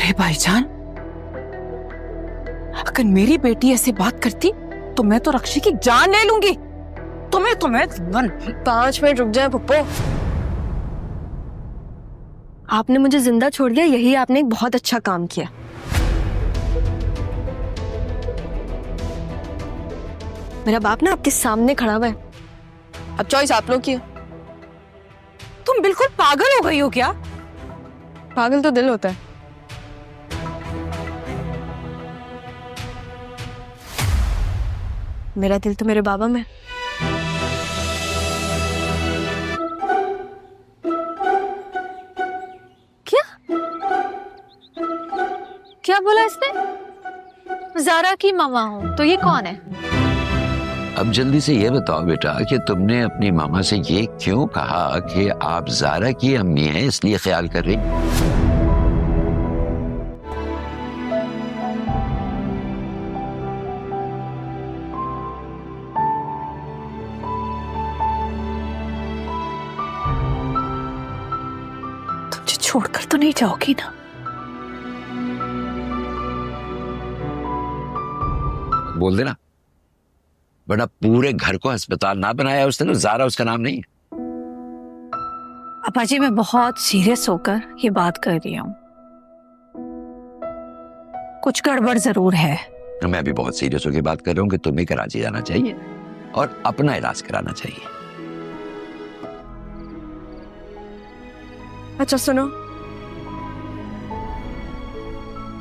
अरे भाईजान, अगर मेरी बेटी ऐसे बात करती तो मैं तो रक्षी की जान ले लूंगी। तुम्हें 5 मिनट रुक जाए पप्पो। आपने मुझे जिंदा छोड़ दिया, यही आपने एक बहुत अच्छा काम किया। मेरा बाप ना आपके सामने खड़ा हुआ है, अब चॉइस आप लोग की है। तुम बिल्कुल पागल हो गई हो क्या? पागल तो दिल होता है। मेरा दिल तो मेरे बाबा में। क्या क्या बोला इसने? ज़ारा की मामा हूँ तो ये कौन है? अब जल्दी से ये बताओ बेटा कि तुमने अपनी मामा से ये क्यों कहा कि आप ज़ारा की अम्मी हैं, इसलिए ख्याल कर रही? तुझे छोड़कर तो नहीं जाओगी ना? बोल देना, वरना पूरे घर को अस्पताल ना बनाया उसने तो ज़ारा उसका नाम नहीं है। अपा जी, मैं बहुत सीरियस होकर ये बात कर रही हूँ। कुछ गड़बड़ जरूर है। मैं भी बहुत सीरियस होकर बात कर रहा हूँ कि तुम्हें कराची जाना चाहिए और अपना इलाज कराना चाहिए। अच्छा सुनो,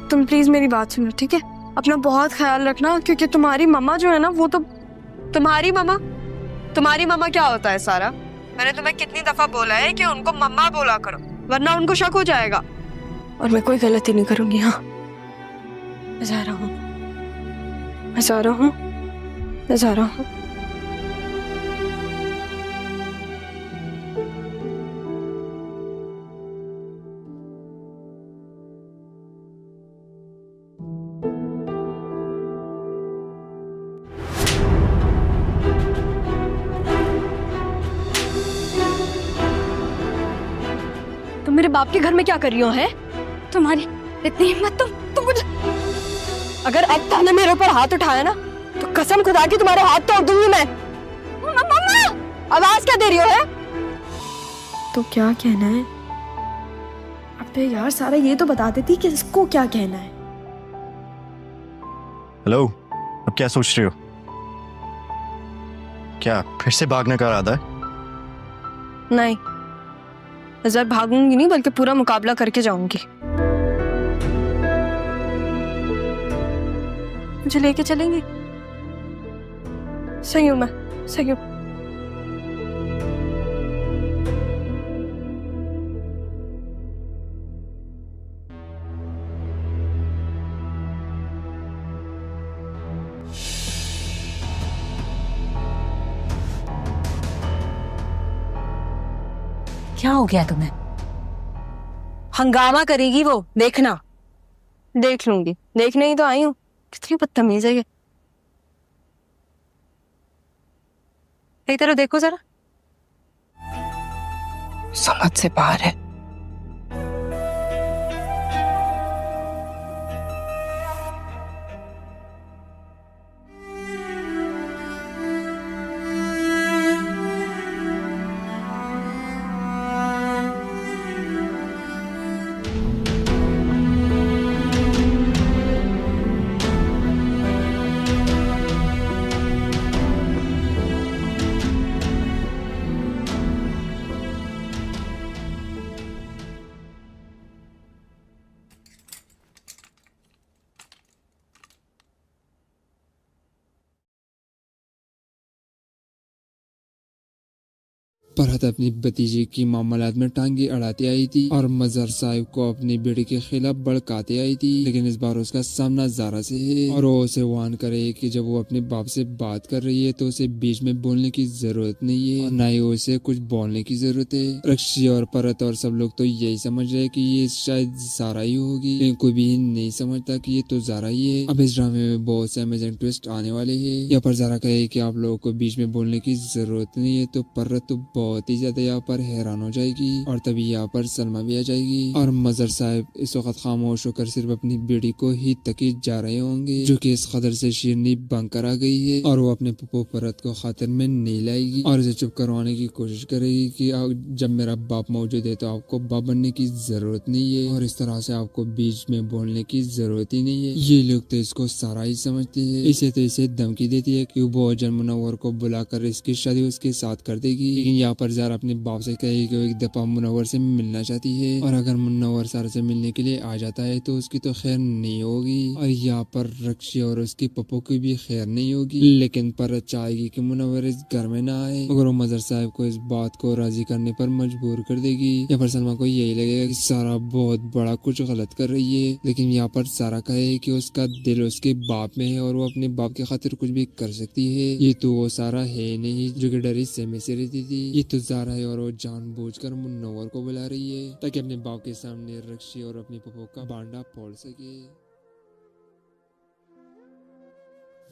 तुम प्लीज मेरी बात सुनो, ठीक है? अपना बहुत ख्याल रखना, क्योंकि तुम्हारी मम्मा जो है ना, वो तो तुम्हारी मम्मा क्या होता है सारा? मैंने तुम्हें कितनी दफा बोला है कि उनको मम्मा बोला करो, वरना उनको शक हो जाएगा। और मैं कोई गलती नहीं करूंगी। हाँ, मैं जा रहा हूँ। तुम मेरे बाप के घर में क्या कर रही हो? है तुम्हारी इतनी हिम्मत? तुम मुझे, अगर अब तुमने मेरे ऊपर हाथ उठाया ना तो कसम खुदा की तुम्हारे हाथ तोड़ दूंगी मैं। मम्मा, आवाज क्या दे रही हो? है तो क्या कहना है? अबे यार सारा, ये तो बता देती कि इसको क्या कहना है। हेलो, अब क्या सोच रही हो? क्या फिर से भागने का इरादा है? नहीं, इस बार भागूंगी नहीं, बल्कि पूरा मुकाबला करके जाऊंगी। मुझे लेके चलेंगी? सही हूं मैं, सही हूं। क्या हो गया तुम्हें? हंगामा करेगी वो, देखना। देख लूंगी, देखने ही तो आई हूँ। कितनी बदतमीज है ये। एक तरफ देखो जरा, समझ से बाहर है। फरहत अपनी भतीजे की मामलात में टांगे अड़ाते आई थी और मजहर साहिब को अपनी बेटे के खिलाफ भड़काते आई थी, लेकिन इस बार उसका सामना ज़ारा से है और वो उसे वार्न करे कि जब वो अपने बाप से बात कर रही है तो उसे बीच में बोलने की जरूरत नहीं है और ना ही उसे कुछ बोलने की जरूरत है। रक्षी और फरहत और सब लोग तो यही समझ रहे कि ये शायद ज़ारा ही होगी, लेकिन कोई भी नहीं समझता कि ये तो ज़ारा ही है। अब इस ड्रामे में बहुत से अमेजिंग ट्विस्ट आने वाले हैं। यहाँ पर ज़ारा कहे कि आप लोगों को बीच में बोलने की जरूरत नहीं है, तो फरहत तो बहुत ही ज्यादा यहाँ पर हैरान हो जाएगी और तभी यहाँ पर सलमा भी आ जाएगी और मजहर साहब इस वक्त खामोश होकर सिर्फ अपनी बेटी को ही तकीद जा रहे होंगे, जो कि इस कदर से शीरनी बनकर आ गई है और वो अपने पप्पो परत को खातिर में नहीं लाएगी और इसे चुप करवाने की कोशिश करेगी कि जब मेरा बाप मौजूद है तो आपको बाप बनने की जरूरत नहीं है और इस तरह से आपको बीच में बोलने की जरूरत ही नहीं है। ये लोग तो इसको सारा ही समझते हैं। इसे तो इसे धमकी देती है कि वो अजन मुनव्वर को बुलाकर इसकी शादी उसके साथ कर देगी, लेकिन यहाँ पर ज़ारा अपने बाप से कहेगी कि वो एक दफा मुनव्वर से मिलना चाहती है और अगर मुनव्वर ज़ारा से मिलने के लिए आ जाता है तो उसकी तो खैर नहीं होगी और यहाँ पर रक्षी और उसकी पप्पो की भी खैर नहीं होगी, लेकिन पर चाहेगी कि मुनव्वर इस घर में ना आए मगर वो मजहर साहब को इस बात को राजी करने पर मजबूर कर देगी। यहाँ पर सलमा को यही लगेगा कि सारा बहुत बड़ा कुछ गलत कर रही है, लेकिन यहाँ पर सारा कहे कि उसका दिल उसके बाप में है और वो अपने बाप की खातिर कुछ भी कर सकती है। ये तो वो सारा है नहीं जो कि डरी सहमे से रहती थी, ये तो ज़ारा है और वो जानबूझकर मुनव्वर को बुला रही है ताकि अपने बाप के सामने रक्षी और अपनी पप्पो का बांडा फोड़ सके।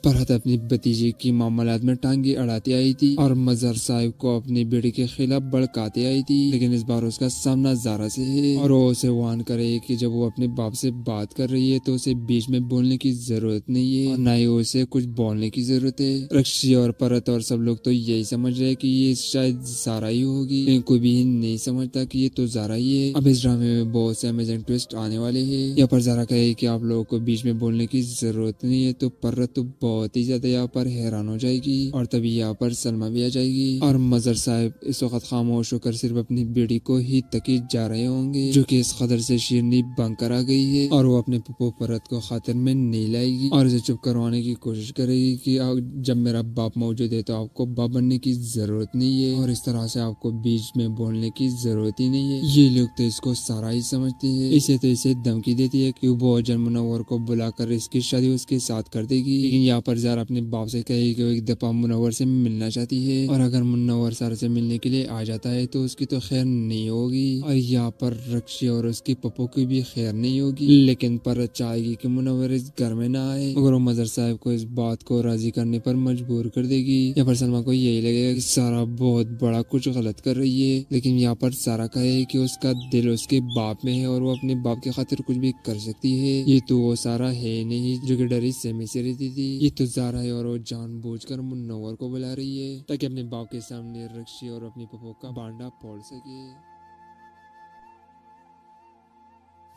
फरहत अपनी भतीजे की मामलात में टांगे अड़ाती आई थी और मजहर साहब को अपनी बेटी के खिलाफ भड़काते आई थी, लेकिन इस बार उसका सामना ज़ारा से है और वो उसे वार्न करे कि जब वो अपने बाप से बात कर रही है तो उसे बीच में बोलने की जरूरत नहीं है और न ही उसे कुछ बोलने की जरूरत है। रक्षी और फरहत और सब लोग तो यही समझ रहे कि ये शायद ज़ारा ही होगी, लेकिन कोई भी नहीं समझता कि ये तो ज़ारा ही है। अब इस ड्रामे में बहुत से अमेजिंग ट्विस्ट आने वाले हैं। यहाँ पर ज़ारा कहे कि आप लोगों को बीच में बोलने की जरूरत नहीं है तो फरहत तो बहुत ही ज्यादा यहाँ पर हैरान हो जाएगी और तभी यहाँ पर सलमा भी आ जाएगी और मजहर साहब इस वक्त खामोश होकर सिर्फ अपनी बेटी को ही तकीद जा रहे होंगे, जो कि इस कदर से शीरनी बनकर आ गई है और वो अपने पप्पो परत को खातिर में नहीं लाएगी और इसे चुप करवाने की कोशिश करेगी कि जब मेरा बाप मौजूद है तो आपको बाप बनने की जरूरत नहीं है और इस तरह से आपको बीच में बोलने की जरूरत ही नहीं है। ये लोग तो इसको सारा ही समझते हैं। इसे तो इसे धमकी देती है कि वो अजन मुनव्वर को बुलाकर इसकी शादी उसके साथ कर देगी, लेकिन यहाँ पर ज़ारा अपने बाप से कहेगी कि वो एक दफा मुनव्वर से मिलना चाहती है और अगर मुनव्वर ज़ारा से मिलने के लिए आ जाता है तो उसकी तो खैर नहीं होगी और यहाँ पर रक्षी और उसकी पप्पो की भी खैर नहीं होगी, लेकिन पर चाहेगी कि मुनव्वर इस घर में ना आए मगर वो मजहर साहब को इस बात को राजी करने पर मजबूर कर देगी। यहाँ पर सलमा को यही लगेगा कि सारा बहुत बड़ा कुछ गलत कर रही है, लेकिन यहाँ पर सारा कहे कि उसका दिल उसके बाप में है और वो अपने बाप की खातिर कुछ भी कर सकती है। ये तो वो सारा है नहीं जो कि डरी सहमे से रहती थी, ये तो ज़ारा है और वो जानबूझकर मुनव्वर को बुला रही है ताकि अपने बाप के सामने रक्षी और अपनी पप्पो का बांडा फोड़ सके।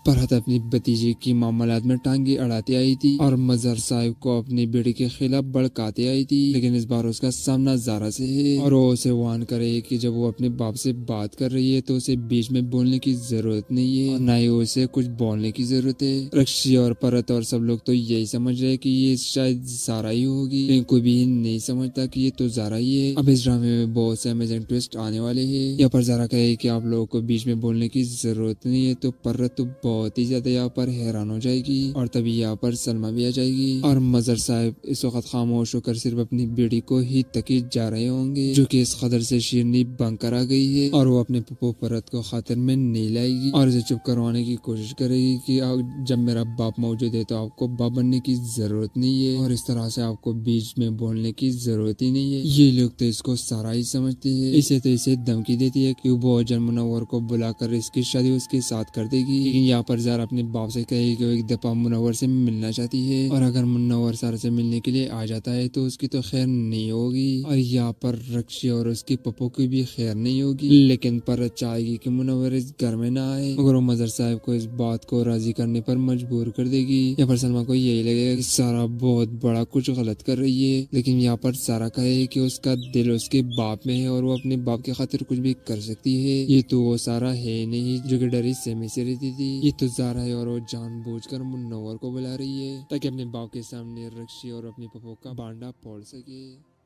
फरहत अपनी भतीजे की मामलात में टांगे अड़ाती आई थी और मजहर साहब को अपनी बेटी के खिलाफ भड़काते आई थी, लेकिन इस बार उसका सामना ज़ारा से है और वो उसे वार्न करे कि जब वो अपने बाप से बात कर रही है तो उसे बीच में बोलने की जरूरत नहीं है और न ही उसे कुछ बोलने की जरूरत है। रक्षी और फरहत और सब लोग तो यही समझ रहे कि ये शायद ज़ारा ही होगी, लेकिन कोई भी नहीं समझता कि ये तो ज़ारा ही है। अब इस ड्रामे में बहुत से अमेजिंग ट्विस्ट आने वाले हैं। यहाँ पर ज़ारा कहे कि आप लोगों को बीच में बोलने की जरूरत नहीं है तो फरहत तो बहुत ही ज्यादा यहाँ पर हैरान हो जाएगी और तभी यहाँ पर सलमा भी आ जाएगी और मजहर साहब इस वक्त खामोश होकर सिर्फ अपनी बेटी को ही तकीद जा रहे होंगे, जो कि इस कदर से शीरनी बनकर आ गई है और वो अपने पप्पो परत को खातिर में नहीं लाएगी और इसे चुप करवाने की कोशिश करेगी कि जब मेरा बाप मौजूद है तो आपको बाप बनने की जरूरत नहीं है और इस तरह से आपको बीच में बोलने की जरूरत ही नहीं है। ये लोग तो इसको सारा ही समझते हैं। इसे तो इसे धमकी देती है कि वो अजन मुनव्वर को बुलाकर इसकी शादी उसके साथ कर देगी, लेकिन यहाँ पर ज़ारा अपने बाप से कहेगी कि वो एक दफा मुनव्वर से मिलना चाहती है और अगर मुनव्वर ज़ारा से मिलने के लिए आ जाता है तो उसकी तो खैर नहीं होगी और यहाँ पर रक्षी और उसकी पप्पो की भी खैर नहीं होगी, लेकिन पर चाहेगी कि मुनव्वर इस घर में ना आए मगर वो मजहर साहब को इस बात को राजी करने पर मजबूर कर देगी। यहाँ पर सलमा को यही लगेगा कि सारा बहुत बड़ा कुछ गलत कर रही है, लेकिन यहाँ पर सारा कहे कि उसका दिल उसके बाप में है और वो अपने बाप की खातिर कुछ भी कर सकती है। ये तो वो सारा है नहीं जो कि डरी सहमे से रहती थी, ये तो ज़ारा है और वो जानबूझकर मुनव्वर को बुला रही है ताकि अपने बाप के सामने रक्षी और अपनी पप्पो का बांडा फोड़ सके।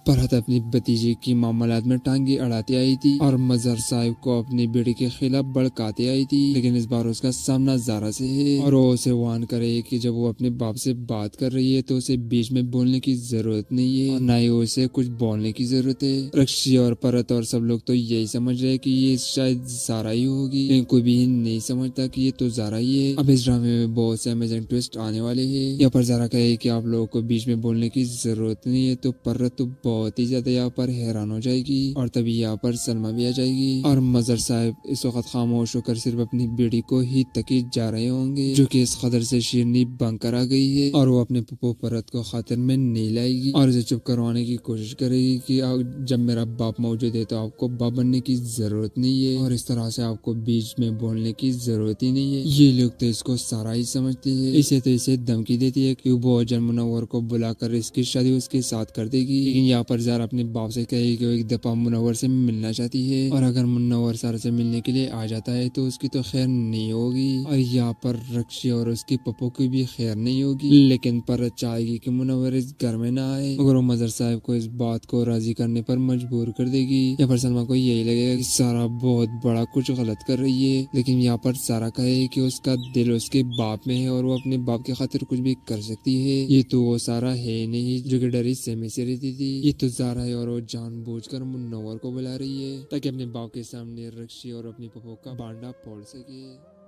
फरहत अपनी भतीजे की मामलात में टांगे अड़ाती आई थी और मजहर साहब को अपनी बेटी के खिलाफ भड़काते आई थी, लेकिन इस बार उसका सामना ज़ारा से है और वो उसे वार्न करे कि जब वो अपने बाप से बात कर रही है तो उसे बीच में बोलने की जरूरत नहीं है और न ही उसे कुछ बोलने की जरूरत है। रक्षी और फरहत और सब लोग तो यही समझ रहे कि ये शायद ज़ारा ही होगी, लेकिन कोई भी नहीं समझता कि ये तो ज़ारा ही है। अब इस ड्रामे में बहुत से अमेजिंग ट्विस्ट आने वाले हैं। यहाँ पर ज़ारा कहे कि आप लोगों को बीच में बोलने की जरूरत नहीं है तो फरहत तो बहुत ही ज्यादा यहाँ पर हैरान हो जाएगी और तभी यहाँ पर सलमा भी आ जाएगी और मजर साहब इस वक्त खामोश होकर सिर्फ अपनी बेटी को ही तकीद जा रहे होंगे, जो कि इस कदर से शेरनी बंकर आ गई है और वो अपने पप्पो परत को खातिर में नहीं लाएगी और उसे चुप करवाने की कोशिश करेगी कि जब मेरा बाप मौजूद है तो आपको बाप बनने की जरूरत नहीं है और इस तरह से आपको बीच में बोलने की जरूरत ही नहीं है। ये लोग तो इसको सारा ही समझते हैं। इसे तो इसे धमकी देती है कि वो अजन मुनव्वर को बुलाकर इसकी शादी उसके साथ कर देगी, लेकिन यहाँ पर ज़ारा अपने बाप से कहेगी कि वो एक दफा मुनव्वर से मिलना चाहती है और अगर मुनव्वर ज़ारा से मिलने के लिए आ जाता है तो उसकी तो खैर नहीं होगी और यहाँ पर रक्षी और उसकी पप्पो की भी खैर नहीं होगी। लेकिन पर चाहेगी कि मुनव्वर इस घर में ना आए, मगर वो मजर साहब को इस बात को राजी करने पर मजबूर कर देगी। यहाँ पर सलमा को यही लगेगा कि सारा बहुत बड़ा कुछ गलत कर रही है, लेकिन यहाँ पर सारा कहे कि उसका दिल उसके बाप में है और वो अपने बाप की खातिर कुछ भी कर सकती है। ये तो वो सारा है नहीं जो कि डरी सहमे से रहती थी, ये तो ज़ारा है और वो जानबूझकर मुनव्वर को बुला रही है ताकि अपने बाप के सामने रक्षी और अपनी पप्पो का बांडा फोड़ सके।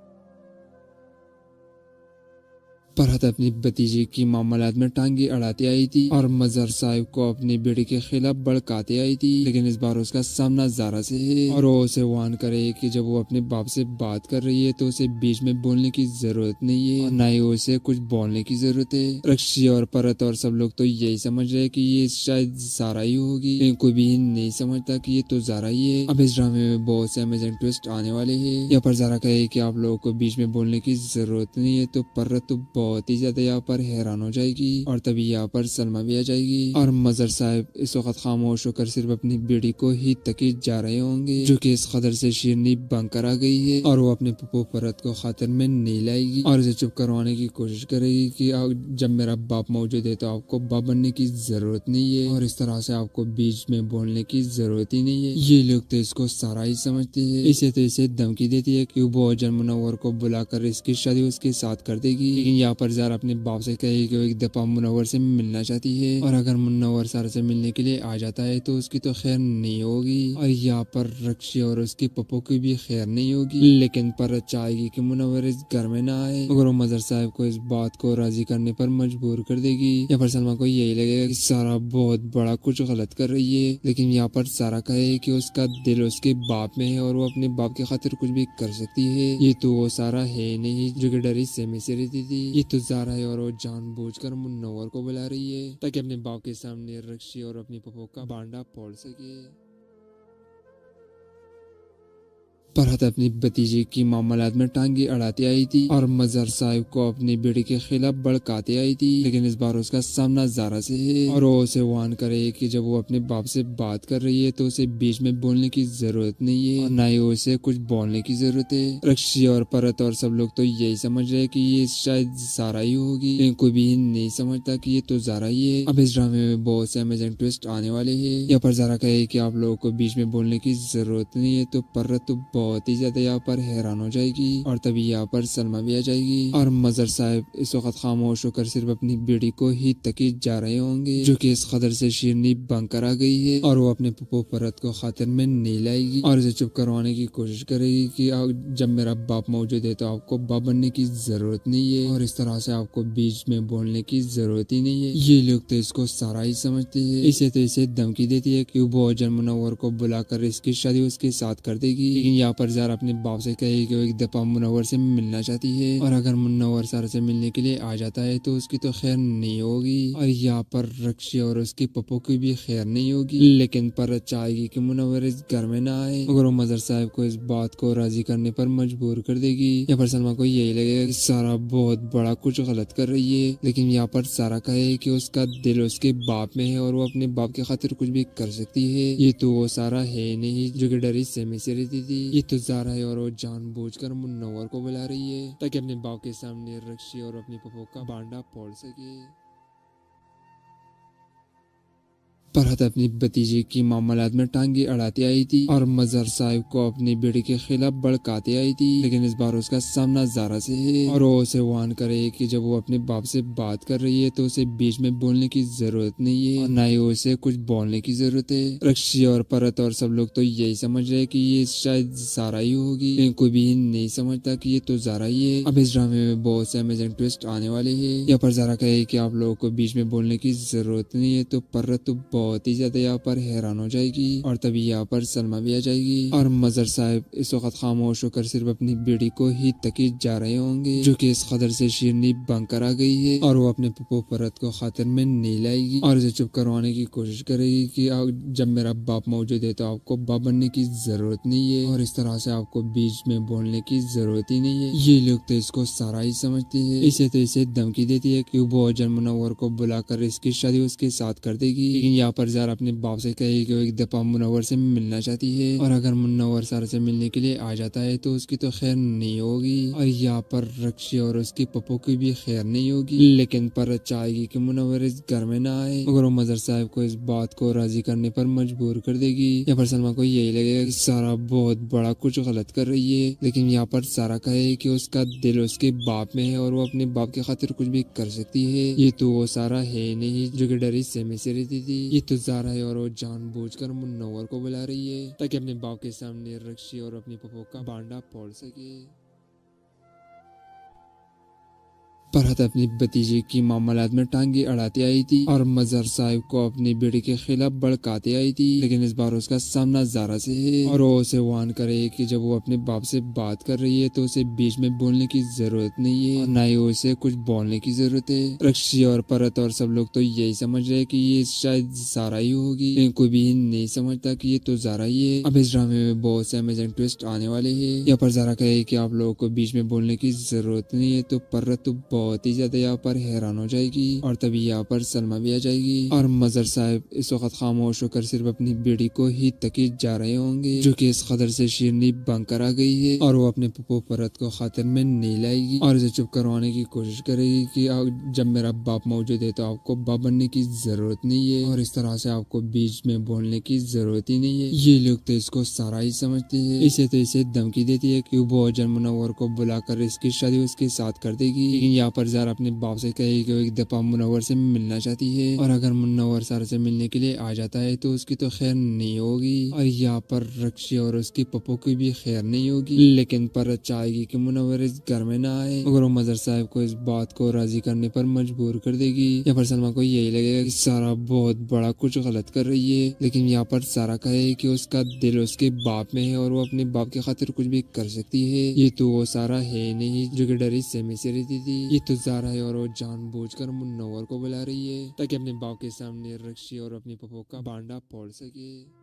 फरहत अपनी भतीजे की मामलात में टांगे अड़ाते आई थी और मजर साहिब को अपनी बेटी के खिलाफ भड़काते आई थी, लेकिन इस बार उसका सामना ज़ारा से है और वो उसे वार्न करे कि जब वो अपने बाप से बात कर रही है तो उसे बीच में बोलने की जरूरत नहीं है और ना ही उसे कुछ बोलने की जरूरत है। रक्षी और परत और सब लोग तो यही समझ रहे कि ये शायद ज़ारा ही होगी, लेकिन कोई भी नहीं समझता कि ये तो ज़ारा ही है। अब इस ड्रामे में बहुत से अमेजिंग ट्विस्ट आने वाले हैं। यहाँ पर ज़ारा कहे कि आप लोगों को बीच में बोलने की जरूरत नहीं है, तो परत तो बहुत ही ज्यादा यहाँ पर हैरान हो जाएगी और तभी यहाँ पर सलमा भी आ जाएगी और मजर साहब इस वक्त खामोश होकर सिर्फ अपनी बेटी को ही तकीद जा रहे होंगे, जो कि इस कदर से शेरनी बंकर आ गई है और वो अपने पप्पो परत को खातिर में नहीं लाएगी और उसे चुप करवाने की कोशिश करेगी कि जब मेरा बाप मौजूद है तो आपको बाप बनने की जरूरत नहीं है और इस तरह से आपको बीच में बोलने की जरूरत ही नहीं है। ये लोग तो इसको सारा ही समझते हैं। इसे तो इसे धमकी देती है कि वो अजन मुनव्वर को बुलाकर इसकी शादी उसके साथ कर देगी, लेकिन यहाँ पर ज़ारा अपने बाप से कहेगी कि वो एक दफा मुनव्वर से मिलना चाहती है और अगर मुनव्वर ज़ारा से मिलने के लिए आ जाता है तो उसकी तो खैर नहीं होगी और यहाँ पर रक्षी और उसकी पप्पो की भी खैर नहीं होगी। लेकिन पर चाहेगी कि मुनव्वर इस घर में ना आए, मगर वो मजर साहब को इस बात को राजी करने पर मजबूर कर देगी। यहाँ पर सलमा को यही लगेगा कि सारा बहुत बड़ा कुछ गलत कर रही है, लेकिन यहाँ पर सारा कहे कि उसका दिल उसके बाप में है और वो अपने बाप की खातिर कुछ भी कर सकती है। ये तो वो सारा है नहीं जो कि डरी सहमे से रहती थी, ये तो ज़ारा है और वो जानबूझकर मुनव्वर को बुला रही है ताकि अपने बाप के सामने रक्षी और अपनी पप्पो का बांडा फोड़ सके। फरहत अपनी भतीजे की मामलात में टांगे अड़ाते आई थी और मजर साहिब को अपनी बेटी के खिलाफ भड़काते आई थी, लेकिन इस बार उसका सामना ज़ारा से है और वो उसे वार्न करे कि जब वो अपने बाप से बात कर रही है तो उसे बीच में बोलने की जरूरत नहीं है और ना ही उसे कुछ बोलने की जरूरत है। रक्षी और परत और सब लोग तो यही समझ रहे कि ये शायद ज़ारा ही होगी, लेकिन कोई भी नहीं समझता कि ये तो ज़ारा ही है। अब इस ड्रामे में बहुत से अमेजिंग ट्विस्ट आने वाले हैं। यहाँ पर ज़ारा कहे कि आप लोगों को बीच में बोलने की जरूरत नहीं है, तो परत तो बहुत ही ज्यादा यहाँ पर हैरान हो जाएगी और तभी यहाँ पर सलमा भी आ जाएगी और मजर साहब इस वक्त खामोश होकर सिर्फ अपनी बेटी को ही तकीद जा रहे होंगे, जो कि इस कदर से शेरनी बंकर आ गई है और वो अपने पप्पो परत को खातिर में नहीं लाएगी और उसे चुप करवाने की कोशिश करेगी कि जब मेरा बाप मौजूद है तो आपको बाप बनने की जरूरत नहीं है और इस तरह से आपको बीच में बोलने की जरूरत ही नहीं है। ये लोग तो इसको सारा ही समझते हैं। इसे तो इसे धमकी देती है कि वो अजन मुनव्वर को बुलाकर इसकी शादी उसके साथ कर देगी, लेकिन यहाँ पर ज़ारा अपने बाप से कहेगी कि वो एक दफा मुनव्वर से मिलना चाहती है और अगर मुनव्वर ज़ारा से मिलने के लिए आ जाता है तो उसकी तो खैर नहीं होगी और यहाँ पर रक्षी और उसकी पप्पो की भी खैर नहीं होगी। लेकिन पर चाहेगी कि मुनव्वर इस घर में ना आए, मगर वो मजर साहब को इस बात को राजी करने पर मजबूर कर देगी। यहाँ पर सलमा को यही लगेगा कि सारा बहुत बड़ा कुछ गलत कर रही है, लेकिन यहाँ पर सारा कहे कि उसका दिल उसके बाप में है और वो अपने बाप की खातिर कुछ भी कर सकती है। ये तो वो सारा है नहीं जो कि डरी सहमे से रहती थी, ये तो ज़ारा है और वो जानबूझकर मुनव्वर को बुला रही है ताकि अपने बाप के सामने रक्षी और अपनी पप्पो का बांडा फोड़ सके। फरहत अपनी भतीजे की मामलात में टांगे अड़ाते आई थी और मजर साहिब को अपनी बेटी के खिलाफ भड़काते आई थी, लेकिन इस बार उसका सामना ज़ारा से है और वो उसे वार्न करे कि जब वो अपने बाप से बात कर रही है तो उसे बीच में बोलने की जरूरत नहीं है और ना ही उसे कुछ बोलने की जरूरत है। रक्षी और परत और सब लोग तो यही समझ रहे कि ये शायद ज़ारा ही होगी, लेकिन कोई भी नहीं समझता कि ये तो ज़ारा ही है। अब इस ड्रामे में बहुत से अमेजिंग ट्विस्ट आने वाले हैं। यहाँ पर ज़ारा कहे कि आप लोगों को बीच में बोलने की जरूरत नहीं है, तो परत तो बहुत ही ज्यादा यहाँ पर हैरान हो जाएगी और तभी यहाँ पर सलमा भी आ जाएगी और मजर साहब इस वक्त खामोश होकर सिर्फ अपनी बेटी को ही तकी जा रहे होंगे, जो कि इस कदर से शीरनी बंकर आ गई है और वो अपने पप्पू परत को खातिर में नहीं लाएगी और इसे चुप करवाने की कोशिश करेगी कि जब मेरा बाप मौजूद है तो आपको बाप बनने की जरूरत नहीं है और इस तरह से आपको बीच में बोलने की जरूरत ही नहीं है। ये लोग तो इसको सारा ही समझते हैं। इसे तो इसे धमकी देती है कि वो जन मुनव्वर को बुलाकर इसकी शादी उसके साथ कर देगी, लेकिन यहाँ पर ज़ारा अपने बाप से कहेगी कि वो एक दफा मुनव्वर से मिलना चाहती है और अगर मुनव्वर ज़ारा से मिलने के लिए आ जाता है तो उसकी तो खैर नहीं होगी और यहाँ पर रक्षी और उसकी पप्पो की भी खैर नहीं होगी, लेकिन पर चाहेगी कि मुनव्वर इस घर में ना आए मगर वो मजर साहब को इस बात को राजी करने पर मजबूर कर देगी। यहाँ पर सलमा को यही लगेगा कि सारा बहुत बड़ा कुछ गलत कर रही है, लेकिन यहाँ पर सारा कहे कि उसका दिल उसके बाप में है और वो अपने बाप की खातिर कुछ भी कर सकती है। ये तो वो सारा है नहीं जो कि डरी सहमे से रहती थी, ये तो ज़ारा है और वो जानबूझकर मुनव्वर को बुला रही है ताकि अपने बाप के सामने रक्षी और अपनी पप्पो का बांडा फोड़ सके। फरहत अपनी भतीजे की मामलात में टांगे अड़ाते आई थी और मजहर साहिब को अपनी बेटी के खिलाफ भड़काते आई थी, लेकिन इस बार उसका सामना ज़ारा से है और वो उसे वार्न करे कि जब वो अपने बाप से बात कर रही है तो उसे बीच में बोलने की जरूरत नहीं है और ना ही उसे कुछ बोलने की जरूरत है। रक्षी और परत और सब लोग तो यही समझ रहे कि ये शायद ज़ारा ही होगी, लेकिन कोई भी नहीं समझता कि ये तो ज़ारा ही है। अब इस ड्रामे में बहुत से अमेजिंग ट्विस्ट आने वाले हैं। यहाँ पर ज़ारा कहे कि आप लोगों को बीच में बोलने की जरूरत नहीं है तो परत तो बहुत ही ज्यादा यहाँ पर हैरान हो जाएगी और तभी यहाँ पर सलमा भी आ जाएगी और मजर साहब इस वक्त खामोश होकर सिर्फ अपनी बेटी को ही तकी जा रहे होंगे, जो कि इस कदर से शीरनी बंकर आ गई है और वो अपने पप्पू परत को खातिर में नहीं लाएगी और इसे चुप करवाने की कोशिश करेगी कि जब मेरा बाप मौजूद है तो आपको बाप बनने की जरूरत नहीं है और इस तरह से आपको बीच में बोलने की जरूरत ही नहीं है। ये लोग तो इसको सारा ही समझते हैं। इसे तो इसे धमकी देती है कि वो जन मुनव्वर को बुलाकर इसकी शादी उसके साथ कर देगी, लेकिन यहाँ पर ज़ारा अपने बाप से कहेगी कि वो एक दफा मुनव्वर से मिलना चाहती है और अगर मुनव्वर ज़ारा से मिलने के लिए आ जाता है तो उसकी तो खैर नहीं होगी और यहाँ पर रक्षी और उसकी पप्पो की भी खैर नहीं होगी, लेकिन पर चाहेगी कि मुनव्वर इस घर में ना आए मगर वो मजर साहब को इस बात को राजी करने पर मजबूर कर देगी। यहाँ पर सलमा को यही लगेगा कि सारा बहुत बड़ा कुछ गलत कर रही है, लेकिन यहाँ पर सारा कहे कि उसका दिल उसके बाप में है और वो अपने बाप की खातिर कुछ भी कर सकती है। ये तो वो सारा है नहीं जो कि डरी सहमे से रहती थी, ये तो ज़ारा है और वो जानबूझकर मुनव्वर को बुला रही है ताकि अपने बाप के सामने रक्षी और अपनी पप्पो का बांडा फोड़ सके।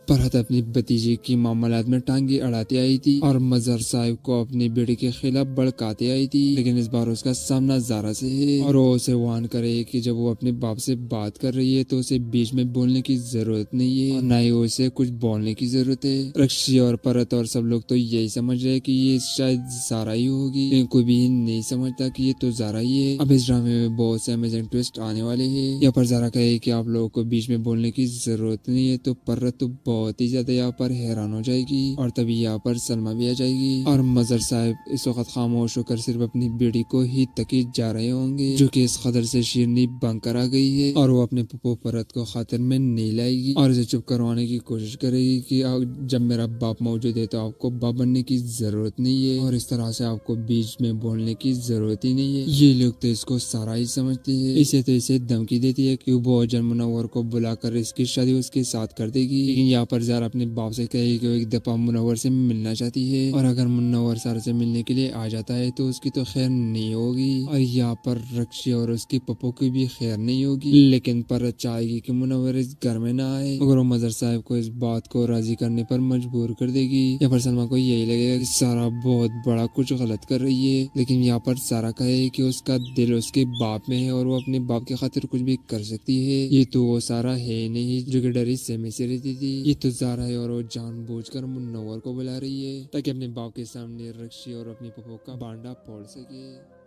फरहत अपनी भतीजे की मामलात में टांगे अड़ाते आई थी और मजहर साहिब को अपनी बेटी के खिलाफ भड़काते आई थी, लेकिन इस बार उसका सामना ज़ारा से है और वो उसे वार्न करे कि जब वो अपने बाप से बात कर रही है तो उसे बीच में बोलने की जरूरत नहीं है और ना ही उसे कुछ बोलने की जरूरत है। रक्षी और परत और सब लोग तो यही समझ रहे कि ये शायद ज़ारा ही होगी, लेकिन कोई भी नहीं समझता कि ये तो ज़ारा ही है। अब इस ड्रामे में बहुत से अमेजिंग ट्विस्ट आने वाले हैं। यहाँ पर ज़ारा कहे कि आप लोगों को बीच में बोलने की जरूरत नहीं है तो परत तो बहुत ही ज्यादा यहाँ पर हैरान हो जाएगी और तभी यहाँ पर सलमा भी आ जाएगी और मजर साहब इस वक्त खामोश होकर सिर्फ अपनी बेटी को ही तकी जा रहे होंगे, जो कि इस कदर से शीरनी बंकर आ गई है और वो अपने पप्पू परत को खातिर में नहीं लाएगी और इसे चुप करवाने की कोशिश करेगी कि जब मेरा बाप मौजूद है तो आपको बाप बनने की जरूरत नहीं है और इस तरह से आपको बीच में बोलने की जरूरत ही नहीं है। ये लोग तो इसको सारा ही समझते हैं। इसे तो इसे धमकी देती है कि वो जन मुनव्वर को बुलाकर इसकी शादी उसके साथ कर देगी, लेकिन यहाँ पर ज़ारा अपने बाप से कहेगी कि वो एक दफा मुनव्वर से मिलना चाहती है और अगर मुनव्वर ज़ारा से मिलने के लिए आ जाता है तो उसकी तो खैर नहीं होगी और यहाँ पर रक्षी और उसकी पप्पो की भी खैर नहीं होगी, लेकिन पर चाहेगी कि मुनव्वर इस घर में ना आए मगर वो मजर साहब को इस बात को राजी करने पर मजबूर कर देगी। यहाँ पर सलमा को यही लगेगा कि सारा बहुत बड़ा कुछ गलत कर रही है, लेकिन यहाँ पर सारा कहे कि उसका दिल उसके बाप में है और वो अपने बाप की खातिर कुछ भी कर सकती है। ये तो वो सारा है नहीं जो कि डरी सहमे से रहती थी, ये तो ज़ारा है और वो जानबूझकर मुनव्वर को बुला रही है ताकि अपने बाप के सामने रक्षी और अपनी पप्पो का बांडा फोड़ सके।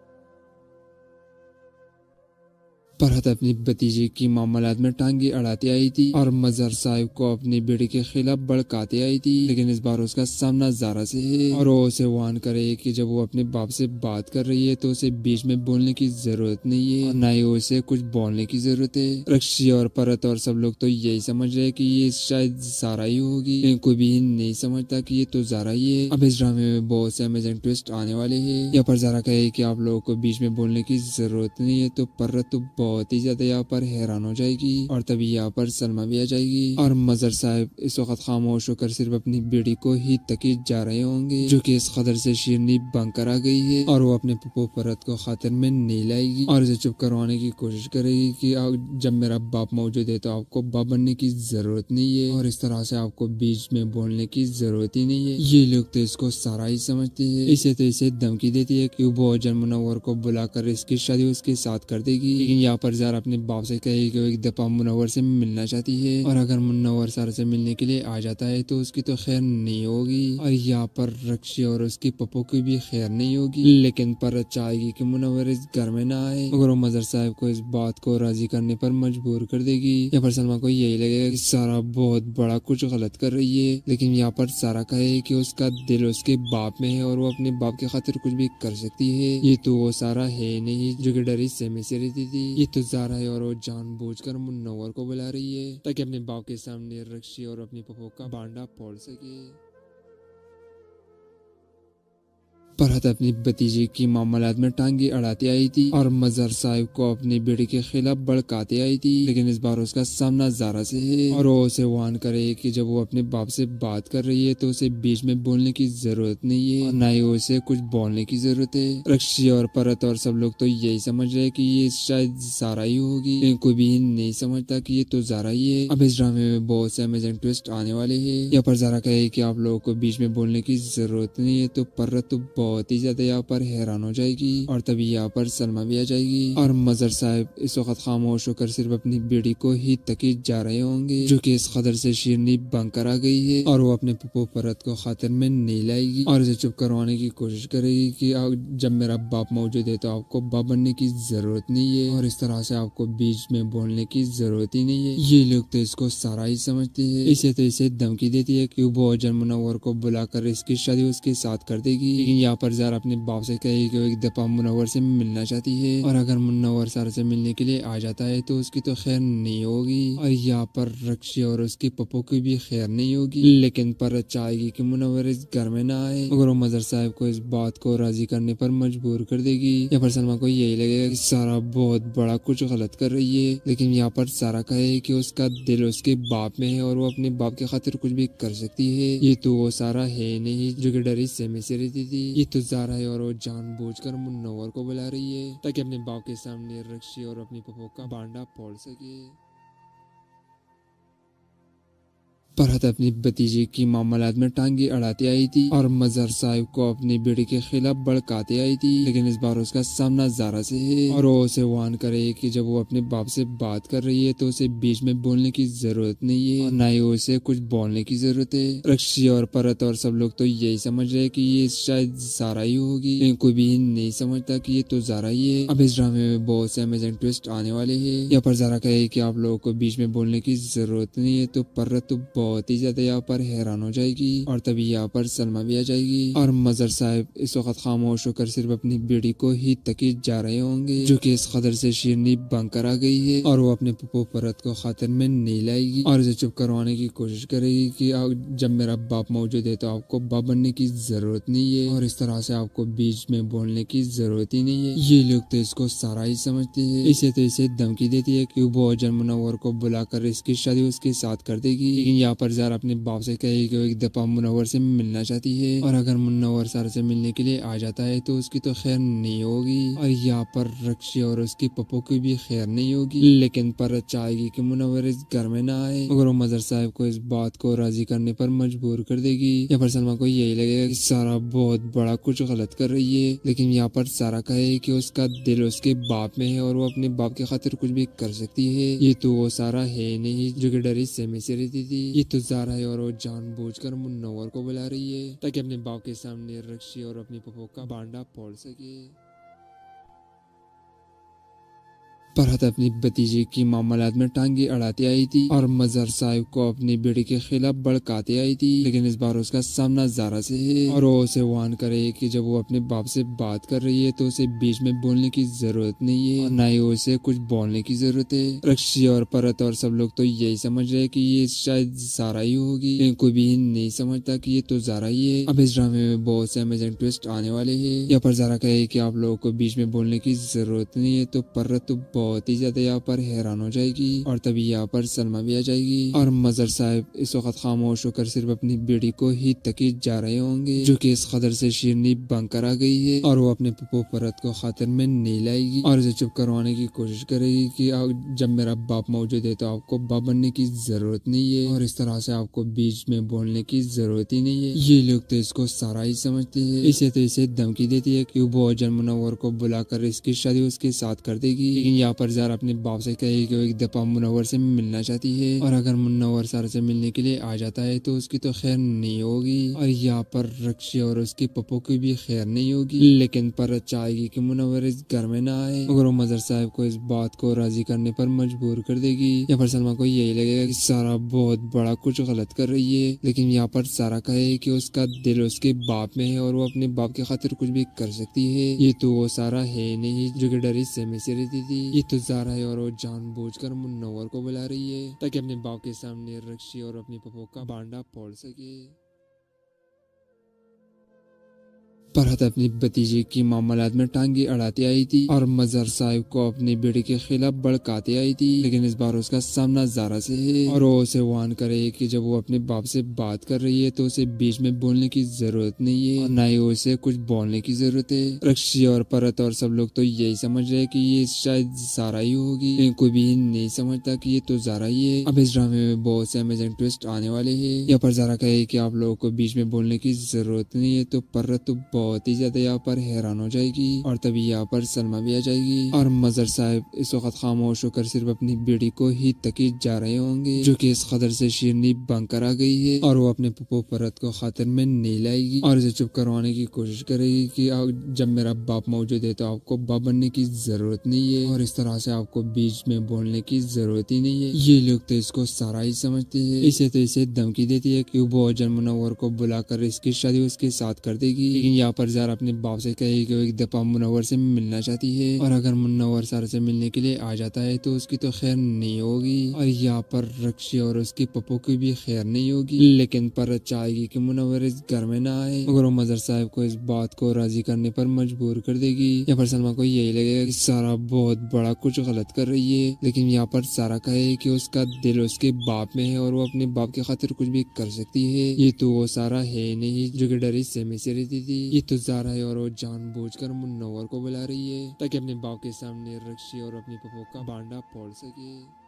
फरहत अपनी भतीजे की मामलात में टांगे अड़ाते आई थी और मजहर साहिब को अपनी बेटी के खिलाफ भड़काते आई थी, लेकिन इस बार उसका सामना ज़ारा से है और वो उसे वार्न करे कि जब वो अपने बाप से बात कर रही है तो उसे बीच में बोलने की जरूरत नहीं है और ना ही उसे कुछ बोलने की जरूरत है। रक्षी और परत और सब लोग तो यही समझ रहे कि ये शायद ज़ारा ही होगी, लेकिन कोई भी नहीं समझता कि ये तो ज़ारा ही है। अब इस ड्रामे में बहुत से अमेजिंग ट्विस्ट आने वाले हैं। यहाँ पर ज़ारा कहे कि आप लोगों को बीच में बोलने की जरूरत नहीं है तो परत तो बहुत ही ज्यादा यहाँ पर हैरान हो जाएगी और तभी यहाँ पर सलमा भी आ जाएगी और मजर साहब इस वक्त खामोश होकर सिर्फ अपनी बेटी को ही तकी जा रहे होंगे, जो कि इस कदर से शीरनी बनकर आ गई है और वो अपने पप्पो परत को खातिर में नहीं लाएगी और इसे चुप करवाने की कोशिश करेगी कि जब मेरा बाप मौजूद है तो आपको बाप बनने की जरूरत नहीं है और इस तरह से आपको बीच में बोलने की जरूरत ही नहीं है। ये लोग तो इसको सारा ही समझते हैं। इसे तो इसे धमकी देती है कि वो जन मुनव्वर को बुलाकर इसकी शादी उसके साथ कर देगी, लेकिन यहाँ पर ज़ारा अपने बाप से कहेगी कि वो एक दफा मुनव्वर से मिलना चाहती है और अगर मुनव्वर ज़ारा से मिलने के लिए आ जाता है तो उसकी तो खैर नहीं होगी और यहाँ पर रक्षी और उसकी पप्पो की भी खैर नहीं होगी, लेकिन पर चाहेगी कि मुनव्वर इस घर में ना आए मगर वो मजर साहब को इस बात को राजी करने पर मजबूर कर देगी। यहाँ पर सलमा को यही लगेगा कि सारा बहुत बड़ा कुछ गलत कर रही है, लेकिन यहाँ पर सारा कहे कि उसका दिल उसके बाप में है और वो अपने बाप की खातिर कुछ भी कर सकती है। ये तो वो सारा है नहीं जो कि डरी सहमे से रहती थी, ये तो ज़ारा है और वो जानबूझकर मुनव्वर को बुला रही है ताकि अपने बाप के सामने रक्षी और अपनी पप्पो का बांडा फोड़ सके। फरहत अपनी भतीजे की मामलात में टांगे अड़ाती आई थी और मजहर साहिब को अपनी बेटी के खिलाफ भड़काते आई थी, लेकिन इस बार उसका सामना ज़ारा से है और वो उसे वार्न करे कि जब वो अपने बाप से बात कर रही है तो उसे बीच में बोलने की जरूरत नहीं है और ना ही उसे कुछ बोलने की जरूरत है। रक्षी और फरहत और सब लोग तो यही समझ रहे कि ये शायद ज़ारा ही होगी, लेकिन कोई भी नहीं समझता कि ये तो ज़ारा ही है। अब इस ड्रामे में बहुत से अमेजिंग ट्विस्ट आने वाले है। यहाँ पर ज़ारा कहे कि आप लोगों को बीच में बोलने की जरूरत नहीं है तो फरहत तो बहुत ही ज्यादा यहाँ पर हैरान हो जाएगी और तभी यहाँ पर सलमा भी आ जाएगी और मजर साहब इस वक्त खामोश होकर सिर्फ अपनी बेटी को ही तकी जा रहे होंगे, जो कि इस कदर से शीरनी बनकर आ गई है और वो अपने पप्पो परत को खातिर में नहीं लाएगी और इसे चुप करवाने की कोशिश करेगी कि जब मेरा बाप मौजूद है तो आपको बाप बनने की जरूरत नहीं है और इस तरह से आपको बीच में बोलने की जरूरत ही नहीं है। ये लोग तो इसको सारा ही समझते हैं। इसे तो इसे धमकी देती है कि वो जन मुनव्वर को बुलाकर इसकी शादी उसके साथ कर देगी, लेकिन यहाँ पर ज़ारा अपने बाप से कहेगी कि वो एक दफा मुनव्वर से मिलना चाहती है और अगर मुनव्वर ज़ारा से मिलने के लिए आ जाता है तो उसकी तो खैर नहीं होगी और यहाँ पर रक्षी और उसकी पप्पो की भी खैर नहीं होगी, लेकिन पर चाहेगी कि मुनव्वर इस घर में ना आए मगर वो मजर साहब को इस बात को राजी करने पर मजबूर कर देगी। यहाँ पर सलमा को यही लगेगा कि सारा बहुत बड़ा कुछ गलत कर रही है, लेकिन यहाँ पर सारा कहे कि उसका दिल उसके बाप में है और वो अपने बाप की खातिर कुछ भी कर सकती है। ये तो वो सारा है नहीं जो कि डरी सहमे से रहती थी, ये तो ज़ारा है और वो जानबूझकर मुनव्वर को बुला रही है ताकि अपने बाप के सामने रक्षी और अपनी पप्पो का बांडा फोड़ सके। फरहत अपनी भतीजे की मामलात में टांगे अड़ाती आई थी और मजहर साहिब को अपनी बेटी के खिलाफ भड़काते आई थी, लेकिन इस बार उसका सामना ज़ारा से है और वो उसे वार्न करे कि जब वो अपने बाप से बात कर रही है तो उसे बीच में बोलने की जरूरत नहीं है और ना ही उसे कुछ बोलने की जरूरत है। रक्षी और फरहत और सब लोग तो यही समझ रहे कि ये शायद ज़ारा ही होगी, लेकिन कोई भी नहीं समझता कि ये तो ज़ारा ही है। अब इस ड्रामे में बहुत से अमेजिंग ट्विस्ट आने वाले है। यहाँ पर ज़ारा कहे कि आप लोगों को बीच में बोलने की जरूरत नहीं है तो फरहत तो बहुत ही ज्यादा यहाँ पर हैरान हो जाएगी और तभी यहाँ पर सलमा भी आ जाएगी और मजर साहब इस वक्त खामोश होकर सिर्फ अपनी बेटी को ही तकी जा रहे होंगे, जो कि इस कदर से शीरनी बनकर आ गई है और वो अपने पप्पो परत को खातिर में नहीं लाएगी और इसे चुप करवाने की कोशिश करेगी कि जब मेरा बाप मौजूद है तो आपको बाप बनने की जरूरत नहीं है और इस तरह से आपको बीच में बोलने की जरूरत ही नहीं है। ये लोग तो इसको सारा ही समझते हैं। इसे तो इसे धमकी देती है कि वो जन मुनव्वर को बुलाकर इसकी शादी उसके साथ कर देगी, लेकिन यहाँ पर ज़ारा अपने बाप से कहेगी कि वो एक दफा मुनव्वर से मिलना चाहती है और अगर मुनव्वर ज़ारा से मिलने के लिए आ जाता है तो उसकी तो खैर नहीं होगी और यहाँ पर रक्षी और उसकी पप्पो की भी खैर नहीं होगी, लेकिन पर चाहेगी कि मुनव्वर इस घर में ना आए मगर वो मजर साहब को इस बात को राजी करने पर मजबूर कर देगी। यहाँ पर सलमा को यही लगेगा कि सारा बहुत बड़ा कुछ गलत कर रही है, लेकिन यहाँ पर सारा कहे कि उसका दिल उसके बाप में है और वो अपने बाप की खातिर कुछ भी कर सकती है। ये तो वो सारा है नहीं जो कि डरी सहमे से रहती थी, ये तो ज़ारा है और वो जानबूझकर मुनव्वर को बुला रही है ताकि अपने बाप के सामने रक्षी और अपनी पप्पो का बांडा फोड़ सके। फरहत अपनी भतीजे की मामलात में टांगे अड़ाती आई थी और मजहर साहिब को अपनी बेटी के खिलाफ भड़काते आई थी, लेकिन इस बार उसका सामना ज़ारा से है और वो उसे वार्न करे कि जब वो अपने बाप से बात कर रही है तो उसे बीच में बोलने की जरूरत नहीं है और ना ही उसे कुछ बोलने की जरूरत है। रक्षी और फरहत और सब लोग तो यही समझ रहे कि ये शायद ज़ारा ही होगी, लेकिन कोई भी नहीं समझता कि ये तो ज़ारा ही है। अब इस ड्रामे में बहुत से अमेजिंग ट्विस्ट आने वाले है। यहाँ पर ज़ारा कहे कि आप लोगों को बीच में बोलने की जरूरत नहीं है तो फरहत तो बहुत ही ज्यादा यहाँ पर हैरान हो जाएगी और तभी यहाँ पर सलमा भी आ जाएगी और मजर साहब इस वक्त खामोश होकर सिर्फ अपनी बेटी को ही तकीद जा रहे होंगे, जो कि इस कदर से शीरनी बनकर आ गई है और वो अपने पप्पू परत को खातिर में नहीं लाएगी और उसे चुप करवाने की कोशिश करेगी कि जब मेरा बाप मौजूद है तो आपको बाप बनने की जरूरत नहीं है और इस तरह से आपको बीच में बोलने की जरूरत ही नहीं है। ये लोग तो इसको सारा ही समझते हैं। इसे तो इसे धमकी देती है कि वो अजल मुनव्वर को बुलाकर इसकी शादी उसके साथ कर देगी, लेकिन यहाँ पर ज़ारा अपने बाप से कहेगी कि वो एक दफा मुनव्वर से मिलना चाहती है और अगर मुनव्वर ज़ारा से मिलने के लिए आ जाता है तो उसकी तो खैर नहीं होगी और यहाँ पर रक्षी और उसकी पप्पू की भी खैर नहीं होगी। लेकिन पर चाहेगी कि मुनव्वर इस घर में ना आए। अगर वो मजर साहब को इस बात को राजी करने पर मजबूर कर देगी यहाँ पर सलमा को यही लगेगा कि सारा बहुत बड़ा कुछ गलत कर रही है, लेकिन यहाँ पर सारा कहे कि उसका दिल उसके बाप में है और वो अपने बाप की खातिर कुछ भी कर सकती है। ये तो वो सारा है नहीं जो कि डरी सहमे से रहती थी, ये तो ज़ारा है और वो जानबूझकर मुनव्वर को बुला रही है ताकि अपने बाप के सामने रक्षी और अपनी पप्पू का बांडा फोड़ सके। फरहत अपनी भतीजे की मामलात में टांगी अड़ाती आई थी और मजहर साहिब को अपनी बेटी के खिलाफ भड़काते आई थी, लेकिन इस बार उसका सामना ज़ारा से है और वो उसे वार्न करे कि जब वो अपने बाप से बात कर रही है तो उसे बीच में बोलने की जरूरत नहीं है और ना ही उसे कुछ बोलने की जरूरत है। रक्षी और परत और सब लोग तो यही समझ रहे कि ये शायद ज़ारा ही होगी, लेकिन कोई भी नहीं समझता कि ये तो ज़ारा ही है। अब इस ड्रामे में बहुत से अमेजिंग ट्विस्ट आने वाले हैं। यहाँ पर ज़ारा कहे कि आप लोगों को बीच में बोलने की जरूरत नहीं है तो परत तो बहुत ही ज्यादा यहाँ पर हैरान हो जाएगी और तभी यहाँ पर सलमा भी आ जाएगी और मजर साहब इस वक्त खामोश होकर सिर्फ अपनी बेटी को ही तकीद जा रहे होंगे, जो कि इस कदर से शीरनी बनकर आ गई है और वो अपने पप्पू परत को खातिर में नहीं लाएगी और इसे चुप करवाने की कोशिश करेगी कि जब मेरा बाप मौजूद है तो आपको बाप बनने की जरूरत नहीं है और इस तरह से आपको बीच में बोलने की जरूरत ही नहीं है। ये लोग तो इसको सारा ही समझते हैं। इसे तो इसे धमकी देती है कि वो अजल मुनव्वर को बुलाकर इसकी शादी उसके साथ कर देगी, लेकिन यहाँ पर ज़ारा अपने बाप से कहेगी कि वो एक दफा मुनव्वर से मिलना चाहती है और अगर मुनव्वर ज़ारा से मिलने के लिए आ जाता है तो उसकी तो खैर नहीं होगी और यहाँ पर रक्षी और उसकी पप्पू की भी खैर नहीं होगी, लेकिन पर चाहेगी कि मुनव्वर इस घर में ना आए। अगर वो मजर साहब को इस बात को राजी करने पर मजबूर कर देगी यहाँ पर सलमा को यही लगेगा कि सारा बहुत बड़ा कुछ गलत कर रही है, लेकिन यहाँ पर सारा कहे कि उसका दिल उसके बाप में है और वो अपने बाप की खातिर कुछ भी कर सकती है। ये तो वो सारा है नहीं जो कि डरी सहमे से रहती थी, ये तो ज़ारा है और वो जानबूझकर मुनव्वर को बुला रही है ताकि अपने बाप के सामने रक्षी और अपनी पप्पू का बांडा फोड़ सके।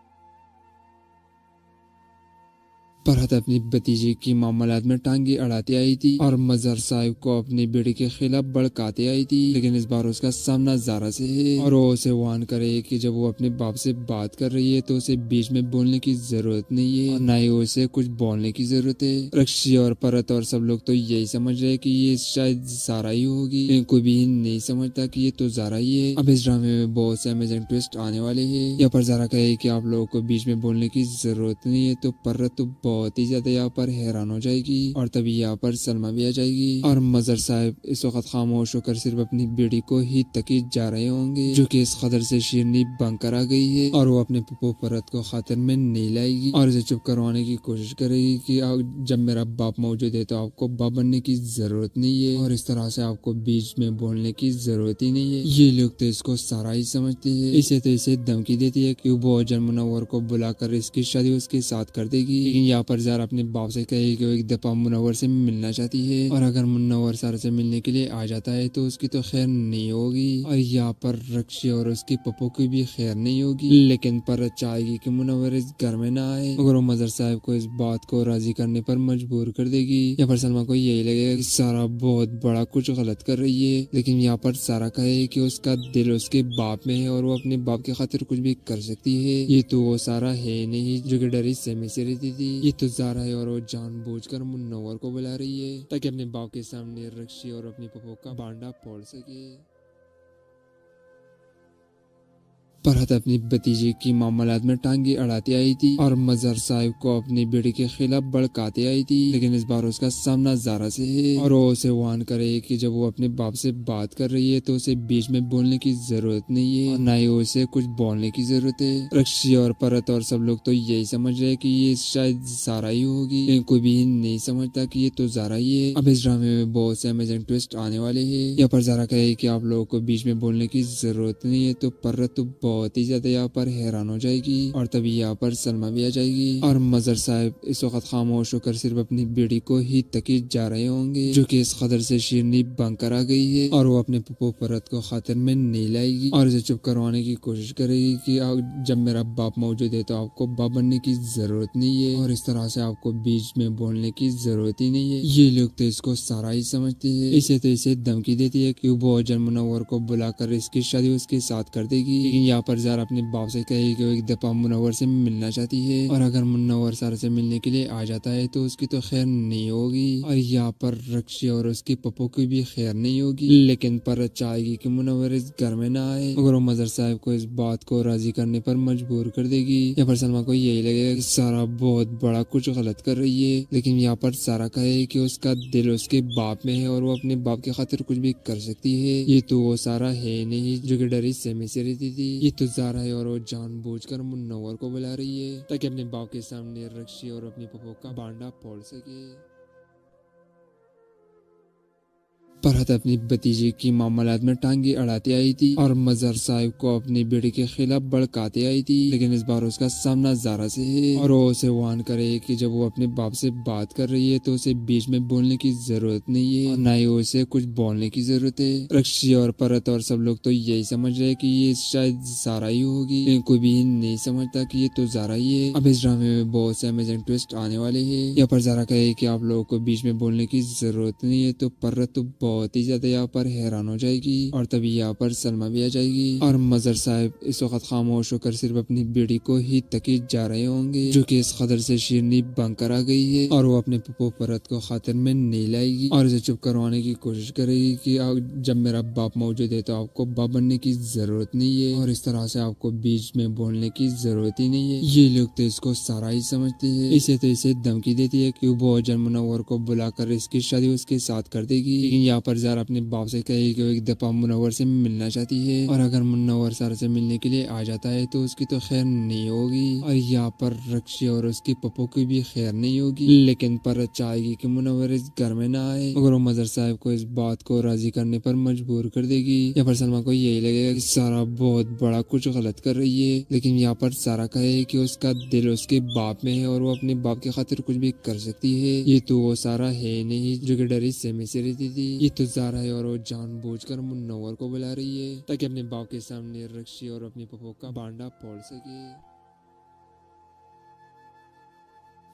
फरहत अपनी भतीजे की मामलात में टांगी अड़ाती आई थी और मजहर साहिब को अपनी बेटी के खिलाफ भड़काते आई थी, लेकिन इस बार उसका सामना ज़ारा से है और वो उसे वार्न करे कि जब वो अपने बाप से बात कर रही है तो उसे बीच में बोलने की जरूरत नहीं है और ना ही उसे कुछ बोलने की जरूरत है। रक्षी और परत और सब लोग तो यही समझ रहे कि ये शायद ज़ारा ही होगी, लेकिन कोई भी नहीं समझता कि ये तो ज़ारा ही है। अब इस ड्रामे में बहुत से अमेजिंग ट्विस्ट आने वाले हैं। यहाँ पर ज़ारा कहे कि आप लोगों को बीच में बोलने की जरूरत नहीं है तो परत तो बहुत ही ज्यादा यहाँ पर हैरान हो जाएगी और तभी यहाँ पर सलमा भी आ जाएगी और मजर साहब इस वक्त खामोश होकर सिर्फ अपनी बेटी को ही तकीद जा रहे होंगे, जो कि इस कदर से शीरनी बनकर आ गई है और वो अपने पप्पू परत को खातिर में नहीं लाएगी और इसे चुप करवाने की कोशिश करेगी कि जब मेरा बाप मौजूद है तो आपको बाप बनने की जरूरत नहीं है और इस तरह से आपको बीच में बोलने की जरूरत ही नहीं है। ये लोग तो इसको सारा ही समझते हैं। इसे तो इसे धमकी देती है कि वो अजल मुनव्वर को बुलाकर इसकी शादी उसके साथ कर देगी, लेकिन यहाँ पर ज़ारा अपने बाप से कहेगी कि वो एक दफा मुनव्वर से मिलना चाहती है और अगर मुनव्वर ज़ारा से मिलने के लिए आ जाता है तो उसकी तो खैर नहीं होगी और यहाँ पर रक्षी और उसकी पप्पू की भी खैर नहीं होगी, लेकिन पर चाहेगी कि मुनव्वर इस घर में ना आए। अगर वो मजर साहब को इस बात को राजी करने पर मजबूर कर देगी यहाँ पर सलमा को यही लगेगा कि सारा बहुत बड़ा कुछ गलत कर रही है, लेकिन यहाँ पर सारा कहे कि उसका दिल उसके बाप में है और वो अपने बाप की खातिर कुछ भी कर सकती है। ये तो वो सारा है नहीं जो कि डरी सहमे से रहती थी, ये तो ज़ारा है और वो जानबूझकर मुनव्वर को बुला रही है ताकि अपने बाप के सामने रक्षी और अपनी पप्पू का बांडा फोड़ सके। फरहत अपनी भतीजे की मामलात में टांगी अड़ाती आई थी और मजहर साहिब को अपनी बेटी के खिलाफ भड़काते आई थी, लेकिन इस बार उसका सामना ज़ारा से है और वो उसे वार्न करे कि जब वो अपने बाप से बात कर रही है तो उसे बीच में बोलने की जरूरत नहीं है और ना ही उसे कुछ बोलने की जरूरत है। रक्षी और परत और सब लोग तो यही समझ रहे कि ये शायद ज़ारा ही होगी, लेकिन कोई भी नहीं समझता कि ये तो ज़ारा ही है। अब इस ड्रामे में बहुत से अमेजिंग ट्विस्ट आने वाले हैं। यहाँ पर ज़ारा कहे कि आप लोगों को बीच में बोलने की जरूरत नहीं है तो परत तो बहुत ही ज्यादा यहाँ पर हैरान हो जाएगी और तभी यहाँ पर सलमा भी आ जाएगी और मजर साहब इस वक्त खामोश होकर सिर्फ अपनी बेटी को ही तकीद जा रहे होंगे, जो कि इस कदर से शीरनी बनकर आ गई है और वो अपने पप्पू परत को खातिर में नहीं लाएगी और इसे चुप करवाने की कोशिश करेगी कि जब मेरा बाप मौजूद है तो आपको बाप बनने की जरूरत नहीं है और इस तरह से आपको बीच में बोलने की जरूरत ही नहीं है। ये लोग तो इसको सारा ही समझते हैं। इसे तो इसे धमकी देती है कि वो जन मुनव्वर को बुलाकर इसकी शादी उसके साथ कर देगी, लेकिन यहाँ पर ज़ारा अपने बाप से कहेगी कि वो एक दफा मुनव्वर से मिलना चाहती है और अगर मुनव्वर ज़ारा से मिलने के लिए आ जाता है तो उसकी तो खैर नहीं होगी और यहाँ पर रक्षी और उसके पप्पू की भी खैर नहीं होगी, लेकिन पर चाहेगी कि मुनव्वर इस घर में ना आए मगर वो मजर साहब को इस बात को राजी करने पर मजबूर कर देगी। यहाँ पर सलमा को यही लगेगा कि सारा बहुत बड़ा कुछ गलत कर रही है, लेकिन यहाँ पर सारा कहे कि उसका दिल उसके बाप में है और वो अपने बाप की खातिर कुछ भी कर सकती है। ये तो वो सारा है नहीं जो कि डरी सहमे से रहती थी, ये तो ज़ारा है और वो जानबूझकर मुनव्वर को बुला रही है ताकि अपने बाप के सामने रक्षी और अपनी पप्पू का बांडा फोड़ सके। फरहत अपनी भतीजे की मामलात में टांगे अड़ाते आई थी और मजहर साहिब को अपनी बेटे के खिलाफ भड़काते आई थी, लेकिन इस बार उसका सामना ज़ारा से है और वो उसे वार्न करे कि जब वो अपने बाप से बात कर रही है तो उसे बीच में बोलने की जरूरत नहीं है और ना ही उसे कुछ बोलने की जरूरत है। रक्षी और परत और सब लोग तो यही समझ रहे कि ये शायद ज़ारा ही होगी, लेकिन कोई भी नहीं समझता कि ये तो ज़ारा ही है। अब इस ड्रामे में बहुत से अमेजिंग ट्विस्ट आने वाले हैं। यहाँ पर ज़ारा कहे कि आप लोगों को बीच में बोलने की जरूरत नहीं है तो परत तो बहुत ही ज्यादा यहाँ पर हैरान हो जाएगी और तभी यहाँ पर सलमा भी आ जाएगी और मजर साहब इस वक्त खामोश होकर सिर्फ अपनी बेटी को ही तकीद जा रहे होंगे, जो कि इस कदर से शीरनी बनकर आ गई है और वो अपने पप्पू परत को खातिर में नहीं लाएगी और इसे चुप करवाने की कोशिश करेगी कि जब मेरा बाप मौजूद है तो आपको बाप बनने की जरूरत नहीं है और इस तरह से आपको बीच में बोलने की जरूरत ही नहीं है। ये लोग तो इसको सारा ही समझते हैं। इसे तो इसे धमकी देती है कि वो जन मुनव्वर को बुलाकर इसकी शादी उसके साथ कर देगी, लेकिन यहाँ पर ज़ारा अपने बाप से कहेगी कि वो एक दफा मुनव्वर से मिलना चाहती है और अगर मुनव्वर ज़ारा से मिलने के लिए आ जाता है तो उसकी तो खैर नहीं होगी और यहाँ पर रक्षी और उसके पप्पू की भी खैर नहीं होगी, लेकिन पर चाहेगी कि मुनव्वर इस घर में ना आए मगर वो मजर साहब को इस बात को राजी करने पर मजबूर कर देगी। यहाँ पर सलमा को यही लगेगा कि सारा बहुत बड़ा कुछ गलत कर रही है, लेकिन यहाँ पर सारा कहे कि उसका दिल उसके बाप में है और वो अपने बाप की खातिर कुछ भी कर सकती है। ये तो वो सारा है नहीं जो कि डरी सहमे से रहती थी, ये तो ज़ारा है और वो जानबूझकर मुनव्वर को बुला रही है ताकि अपने बाप के सामने रक्षी और अपने पप्पू का बांडा फोड़ सके।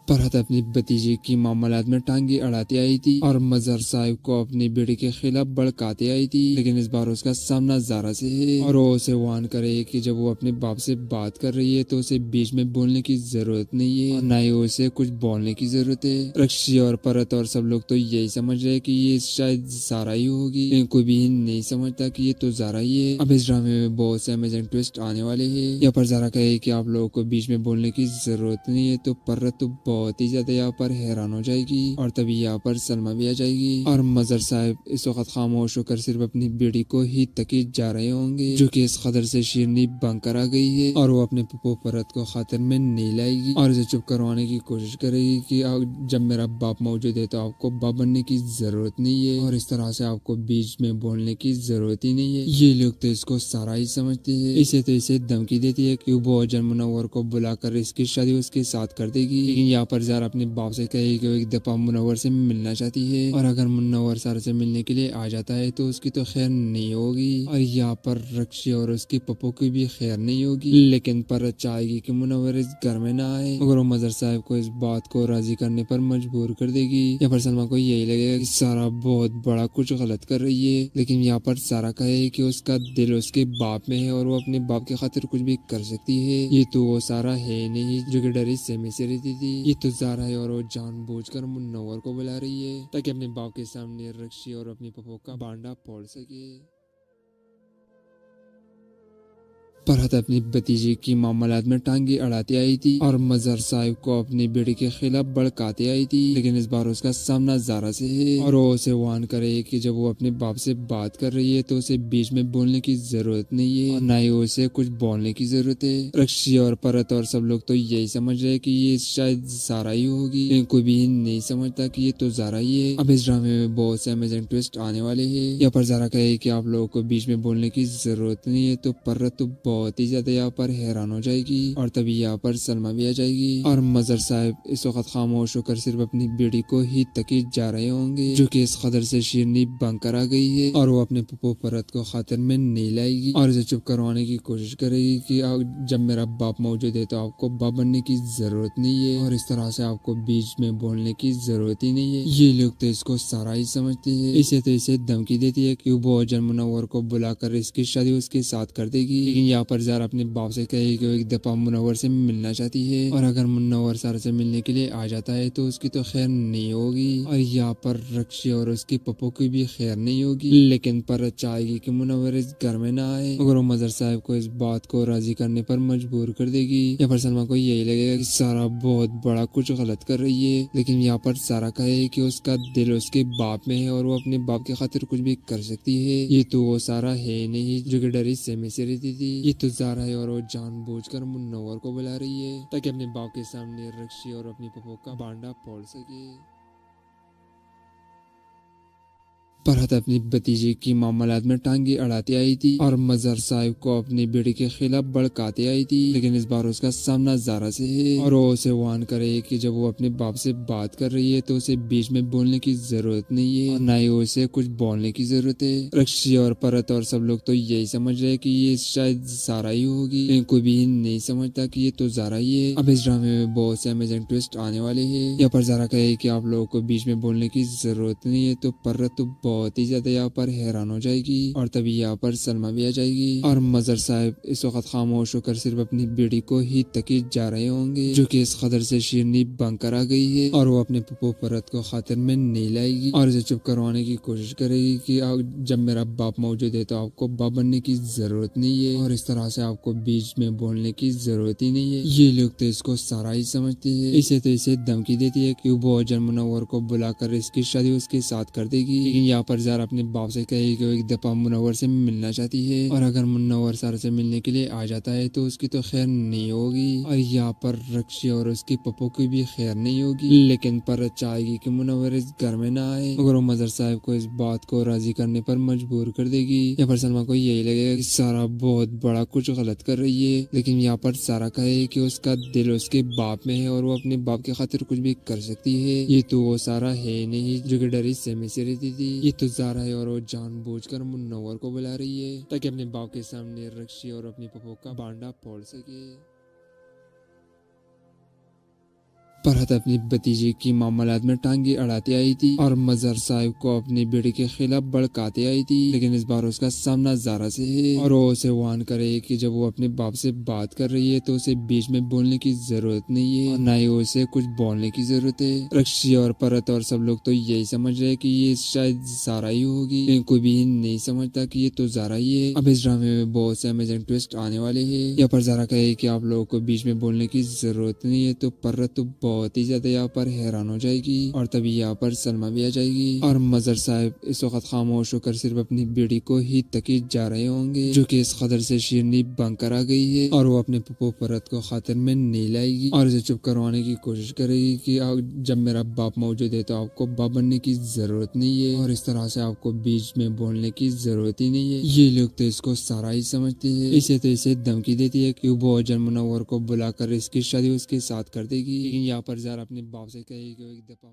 फरहत अपनी भतीजे की मामलात में टांगे अड़ाते आई थी और मजहर साहिब को अपनी बेटे के खिलाफ भड़काते आई थी, लेकिन इस बार उसका सामना ज़ारा से है और वो उसे वार्न करे कि जब वो अपने बाप से बात कर रही है तो उसे बीच में बोलने की जरूरत नहीं है और ना ही उसे कुछ बोलने की जरूरत है। रक्षी और परत और सब लोग तो यही समझ रहे कि ये शायद ज़ारा ही होगी, लेकिन कोई भी नहीं समझता कि ये तो ज़ारा ही है। अब इस ड्रामे में बहुत से अमेजिंग ट्विस्ट आने वाले हैं। यहाँ पर ज़ारा कहे कि आप लोगों को बीच में बोलने की जरूरत नहीं है तो परत तो बहुत ही ज्यादा यहाँ पर हैरान हो जाएगी और तभी यहाँ पर सलमा भी आ जाएगी और मजर साहब इस वक्त खामोश होकर सिर्फ अपनी बेटी को ही तकीद जा रहे होंगे, जो कि इस कदर से शीरनी बनकर आ गई है और वो अपने पप्पू परत को खातिर में नहीं लाएगी और इसे चुप करवाने की कोशिश करेगी कि जब मेरा बाप मौजूद है तो आपको बाप बनने की जरूरत नहीं है और इस तरह से आपको बीच में बोलने की जरूरत ही नहीं है। ये लोग तो इसको सारा ही समझते हैं। इसे तो इसे धमकी देती है कि वो जन मुनव्वर को बुलाकर इसकी शादी उसके साथ कर देगी, लेकिन यहाँ पर ज़ारा अपने बाप से कहेगी कि वो एक दफा मुनव्वर से मिलना चाहती है और अगर मुनव्वर ज़ारा से मिलने के लिए आ जाता है तो उसकी तो खैर नहीं होगी और यहाँ पर रक्षी और उसके पप्पू की भी खैर नहीं होगी, लेकिन पर चाहेगी कि मुनव्वर इस घर में ना आए मगर वो मजर साहब को इस बात को राजी करने पर मजबूर कर देगी। यहाँ पर सलमा को यही लगेगा कि सारा बहुत बड़ा कुछ गलत कर रही है, लेकिन यहाँ पर सारा कहे कि उसका दिल उसके बाप में है और वो अपने बाप की खातिर कुछ भी कर सकती है। ये तो वो सारा है नहीं जो कि डरी सहमे से रहती थी, ये तो ज़ारा है और वो जानबूझकर मुनव्वर को बुला रही है ताकि अपने बाप के सामने रक्षी और अपने पप्पू का बांडा फोड़ सके। फरहत अपनी भतीजे की मामलात में टांगे अड़ाते आई थी और मजहर साहिब को अपनी बेटे के खिलाफ भड़काते आई थी, लेकिन इस बार उसका सामना ज़ारा से है और वो उसे वार्न करे कि जब वो अपने बाप से बात कर रही है तो उसे बीच में बोलने की जरूरत नहीं है और ना ही उसे कुछ बोलने की जरूरत है। रक्षी और परत और सब लोग तो यही समझ रहे कि ये शायद ज़ारा ही होगी, लेकिन कोई भी नहीं समझता कि ये तो ज़ारा ही है। अब इस ड्रामे में बहुत से अमेजिंग ट्विस्ट आने वाले हैं। यहाँ पर ज़ारा कहे कि आप लोगों को बीच में बोलने की जरूरत नहीं है तो परत तो बहुत ही ज्यादा यहाँ पर हैरान हो जाएगी और तभी यहाँ पर सलमा भी आ जाएगी और मजर साहब इस वक्त खामोश होकर सिर्फ अपनी बेटी को ही तकी जा रहे होंगे, जो कि इस कदर से शीरनी बनकर आ गई है और वो अपने पप्पो परत को खातिर में नहीं लाएगी और इसे चुप करवाने की कोशिश करेगी कि जब मेरा बाप मौजूद है तो आपको बाप बनने की जरूरत नहीं है और इस तरह से आपको बीच में बोलने की जरूरत ही नहीं है। ये लोग तो इसको सारा ही समझते हैं। इसे तो इसे धमकी देती है कि वो अजन मुनव्वर को बुलाकर इसकी शादी उसके साथ कर देगी, लेकिन यहाँ पर ज़ारा अपने बाप से कहेगी कि वो एक दफा मुनव्वर से मिलना चाहती है और अगर मुनव्वर ज़ारा से मिलने के लिए आ जाता है तो उसकी तो खैर नहीं होगी और यहाँ पर रक्षी और उसकी पप्पो की भी खैर नहीं होगी, लेकिन पर चाहेगी कि मुनव्वर इस घर में ना आए मगर वो मजर साहब को इस बात को राजी करने पर मजबूर कर देगी। यहाँ पर सलमा को यही लगेगा कि सारा बहुत बड़ा कुछ गलत कर रही है, लेकिन यहाँ पर सारा कहे कि उसका दिल उसके बाप में है और वो अपने बाप की खातिर कुछ भी कर सकती है। ये तो वो सारा है नहीं जो कि डरी सहमे से रहती थी, ये तो ज़ारा है और वो जानबूझकर मुनव्वर को बुला रही है ताकि अपने बाप के सामने रक्षी और अपनी पप्पो का बांडा फोड़ सके। फरहत अपनी भतीजे की मामलात में टांगे अड़ाते आई थी और मजर साहिब को अपनी बेटी के खिलाफ भड़काते आई थी, लेकिन इस बार उसका सामना ज़ारा से है और वो उसे वार्न करे कि जब वो अपने बाप से बात कर रही है तो उसे बीच में बोलने की जरूरत नहीं है और ना ही उसे कुछ बोलने की जरूरत है। रक्षी और फरहत और सब लोग तो यही समझ रहे कि ये शायद ज़ारा ही होगी, लेकिन कोई भी नहीं समझता कि ये तो ज़ारा ही है। अब इस ड्रामे में बहुत से अमेजिंग ट्विस्ट आने वाले हैं। यहाँ पर ज़ारा कहे कि आप लोगों को बीच में बोलने की जरूरत नहीं है तो फरहत तो बहुत ही ज्यादा यहाँ पर हैरान हो जाएगी और तभी यहाँ पर सलमा भी आ जाएगी और मजर साहब इस वक्त खामोश होकर सिर्फ अपनी बेटी को ही तकी जा रहे होंगे, जो कि इस कदर से शीरनी बनकर आ गई है और वो अपने पप्पो परत को खातिर में नहीं लाएगी और इसे चुप करवाने की कोशिश करेगी कि जब मेरा बाप मौजूद है तो आपको बाप बनने की जरूरत नहीं है और इस तरह से आपको बीच में बोलने की जरूरत ही नहीं है। ये लोग तो इसको सारा ही समझते हैं। इसे तो इसे धमकी देती है कि वो अजन मुनव्वर को बुलाकर इसकी शादी उसके साथ कर देगी, लेकिन यहाँ पर ज़ारा अपने बाप से कहेगी कि वो एक दफा मुनव्वर से मिलना चाहती है और अगर मुनव्वर ज़ारा से मिलने के लिए आ जाता है तो उसकी तो खैर नहीं होगी और यहाँ पर रक्षी और उसकी पप्पो की भी खैर नहीं होगी, लेकिन पर चाहेगी कि मुनव्वर इस घर में ना आए मगर वो मजर साहब को इस बात को राजी करने पर मजबूर कर देगी। यहाँ पर सलमा को यही लगेगा कि सारा बहुत बड़ा कुछ गलत कर रही है, लेकिन यहाँ पर सारा कहे कि उसका दिल उसके बाप में है और वो अपने बाप की खातिर कुछ भी कर सकती है। ये तो वो सारा है नहीं जो कि डरी सहमे से रहती थी, ये तो ज़ारा है और वो जानबूझकर मुनव्वर को बुला रही है ताकि अपने बाप के सामने रक्षी और अपनी पप्पो का बांडा फोड़ सके। फरहत अपनी भतीजे की मामलात में टांगे अड़ाते आई थी और मजर साहिब को अपनी बेटी के खिलाफ भड़काते आई थी, लेकिन इस बार उसका सामना ज़ारा से है और वो उसे वार्न करे कि जब वो अपने बाप से बात कर रही है तो उसे बीच में बोलने की जरूरत नहीं है और ना ही उसे कुछ बोलने की जरूरत है। रक्षी और फरहत और सब लोग तो यही समझ रहे कि ये शायद ज़ारा ही होगी, लेकिन कोई भी नहीं समझता कि ये तो ज़ारा ही है। अब इस ड्रामे में बहुत से अमेजिंग ट्विस्ट आने वाले हैं। यहाँ पर ज़ारा कहे कि आप लोगों को बीच में बोलने की जरूरत नहीं है तो फरहत तो बहुत ही ज्यादा यहाँ पर हैरान हो जाएगी और तभी यहाँ पर सलमा भी आ जाएगी और मजर साहब इस वक्त खामोश होकर सिर्फ अपनी बेटी को ही तकी जा रहे होंगे, जो कि इस कदर से शीरनी बनकर आ गई है और वो अपने पप्पो परत को खातिर में नहीं लाएगी और इसे चुप करवाने की कोशिश करेगी कि जब मेरा बाप मौजूद है तो आपको बाप बनने की जरूरत नहीं है और इस तरह से आपको बीच में बोलने की जरूरत ही नहीं है। ये लोग तो इसको सारा ही समझते हैं। इसे तो इसे धमकी देती है कि वो अजन मुनव्वर को बुलाकर इसकी शादी उसके साथ कर देगी, लेकिन यहाँ पर ज़ारा अपने बाप से कहेगी कि एक दफा